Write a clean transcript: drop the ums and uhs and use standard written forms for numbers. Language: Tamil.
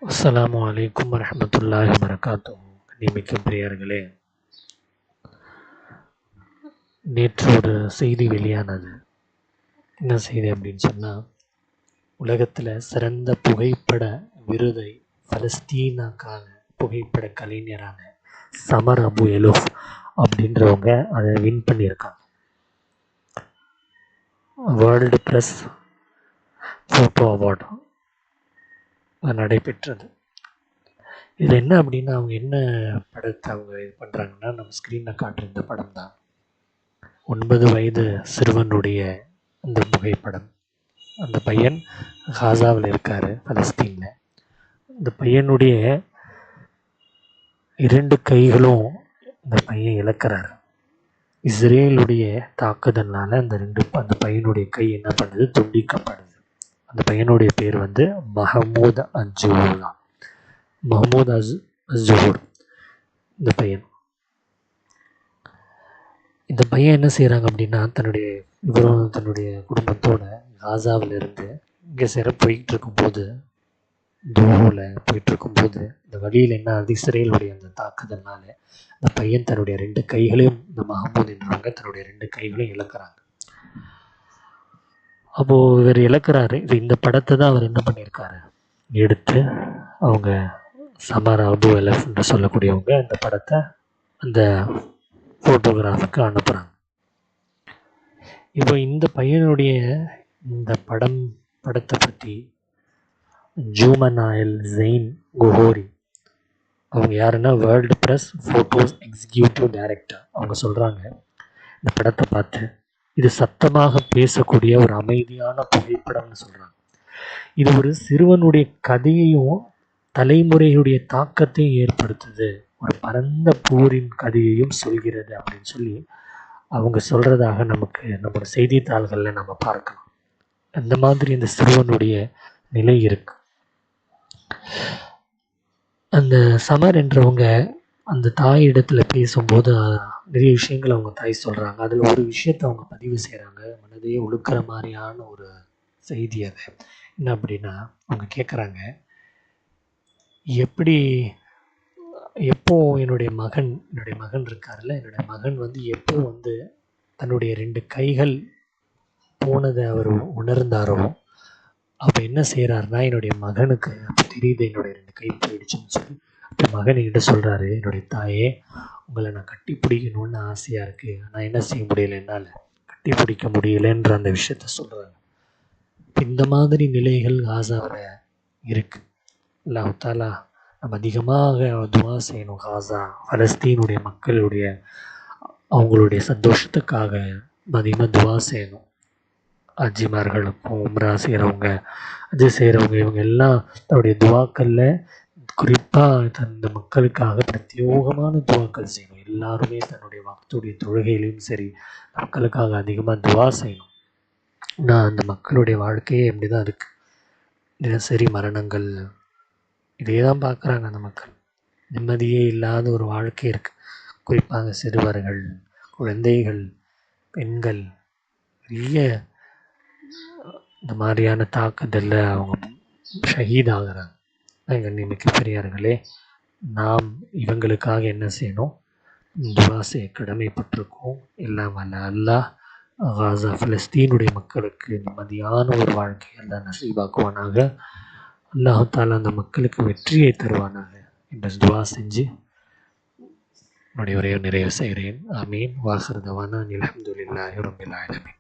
அஸ்ஸலாமு அலைக்கும் வரஹ்மத்துல்லாஹி வபரகாத்துஹு. கண்ணியமிக்க பிரியர்களே, நேற்று ஒரு செய்தி வெளியானது. என்ன செய்தி அப்படின்னு சொன்னால், உலகத்தில் சிறந்த புகைப்பட விருதை பலஸ்தீனாக்கான புகைப்பட கலைஞரான சமர் அபு எலூஃப் அப்படின்றவங்க அதை வின் பண்ணியிருக்காங்க. வேர்ல்டு ப்ரெஸ் ஃபோட்டோ அவார்டு நடைபெற்றது. இது என்ன அப்படின்னா, அவங்க என்ன படத்தை அவங்க இது பண்ணுறாங்கன்னா, நம்ம ஸ்க்ரீனில் காட்டுற இந்த படம் தான் 9 வயது சிறுவனுடைய இந்த புகைப்படம். அந்த பையன் காசாவில் இருக்கார், பலஸ்தீனில். இந்த பையனுடைய 2 கைகளும் இந்த பையன் இழக்கிறார். இஸ்ரேலுடைய தாக்குதல்னால அந்த பையனுடைய கை என்ன பண்ணுது, துண்டிக்கப்படுது. அந்த பையனுடைய பேர் வந்து மஹமூத் அஸ்ஜூர். இந்த பையன் என்ன செய்கிறாங்க அப்படின்னா, தன்னுடைய குடும்பத்தோட காசாவில் இருந்து இங்கே போயிட்டு இருக்கும்போது, தூவில் போயிட்டு இருக்கும்போது, இந்த வழியில் என்ன ஆகுது, இஸ்ரேலுடைய அந்த தாக்குதல்னால இந்த பையன் தன்னுடைய 2 கைகளையும், இந்த மஹமூத் என்றவங்க தன்னுடைய 2 கைகளையும் இழக்கிறாங்க. அப்போது இவர் இழக்கிறாரு. இந்த படத்தை தான் அவர் என்ன பண்ணியிருக்காரு, எடுத்து அவங்க சமர் அபு எலூஃப் என்று சொல்லக்கூடியவங்க அந்த படத்தை அந்த ஃபோட்டோகிராஃபுக்கு அனுப்புகிறாங்க. இப்போ இந்த பையனுடைய இந்த படத்தை பற்றி ஜூமனாயில் ஜெயின் குஹோரி அவங்க யாருன்னா world press photos executive director. அவங்க சொல்கிறாங்க, இந்த படத்தை பார்த்து இது சத்தமாக பேசக்கூடிய ஒரு அமைதியான புகைப்படம்னு சொல்கிறாங்க. இது ஒரு சிறுவனுடைய கதையையும் தலைமுறையுடைய தாக்கத்தையும் ஏற்படுத்துது, ஒரு பரந்த போரின் கதையையும் சொல்கிறது அப்படின்னு சொல்லி அவங்க சொல்கிறதாக நம்மளோட செய்தித்தாள்களில் நம்ம பார்க்கலாம். அந்த மாதிரி இந்த சிறுவனுடைய நிலை இருக்கு. அந்த சமர் என்றவங்க அந்த தாய் இடத்துல பேசும்போது நிறைய விஷயங்கள் அவங்க தாய் சொல்கிறாங்க. அதில் ஒரு விஷயத்தை அவங்க பதிவு செய்கிறாங்க, மனதையே உழுக்கிற மாதிரியான ஒரு செய்தி. அது என்ன அப்படின்னா, அவங்க கேட்குறாங்க, எப்போ என்னுடைய மகன் இருக்கார்ல, என்னுடைய மகன் வந்து எப்போ வந்து தன்னுடைய 2 கைகள் போனதை அவர் உணர்ந்தாரோ, அப்போ என்ன செய்கிறாருன்னா, என்னுடைய மகனுக்கு அப்போ தெரியுது என்னுடைய 2 கை போயிடுச்சுன்னு சொல்லி அப்போ மகன் என்கிட்ட சொல்கிறாரு, என்னுடைய தாயே, உங்களை நான் கட்டி பிடிக்கணும்னு ஆசையாக இருக்குது, ஆனால் என்ன செய்ய முடியலை, என்னால் கட்டி பிடிக்க முடியலைன்ற அந்த விஷயத்த சொல்கிறாங்க. இந்த மாதிரி நிலைகள் காசாவில் இருக்குது. அல்லாஹ் தஆலா நம்ம அதிகமாக துஆ செய்யணும். காசா பலஸ்தீனுடைய மக்களுடைய அவங்களுடைய சந்தோஷத்துக்காக அதிகமாக துஆ செய்யணும். ஹஜ்ஜிமார்களுக்கும் உம்ரா செய்கிறவங்க, இவங்க எல்லாம் தன்னுடைய துஆக்களில் குறிப்பாக இந்த மக்களுக்காக பிரத்யேகமான துஆக்கள் செய்யணும். எல்லாருமே தன்னுடைய வக்துடைய தொழுகையிலையும் சரி மக்களுக்காக அதிகமாக துஆ செய்யணும். நான் அந்த மக்களுடைய வாழ்க்கையே இப்படி தான் இருக்குது. தினசரி மரணங்கள் இதே தான் பார்க்குறாங்க. அந்த மக்கள் நிம்மதியே இல்லாத ஒரு வாழ்க்கை இருக்குது. குறிப்பாக சிறுவர்கள், குழந்தைகள், பெண்கள் நிறைய இந்த மாதிரியான தாக்குதலில் அவங்க ஷஹீதாகிறாங்க. கண்ணியமிக்க பெரியார்களே, நாம் இவங்களுக்காக என்ன செய்யணும், துஆ செய்ய கடமைப்பட்டிருக்கோம். எல்லாம் வல்ல அல்லாஹ் காசா பலஸ்தீனுடைய மக்களுக்கு நிம்மதியான ஒரு வாழ்க்கை எல்லாம் நசீபாக்குவானாக. அல்லாஹ் தஆலா அந்த மக்களுக்கு வெற்றியை தருவானாக என்று துஆ செஞ்சு என்னுடைய உரையை நிறைவு செய்கிறேன். ஆமீன். வாஹிர் தவானா அல்ஹம்துலில்லாஹி ரப்பில் ஆலமீன்.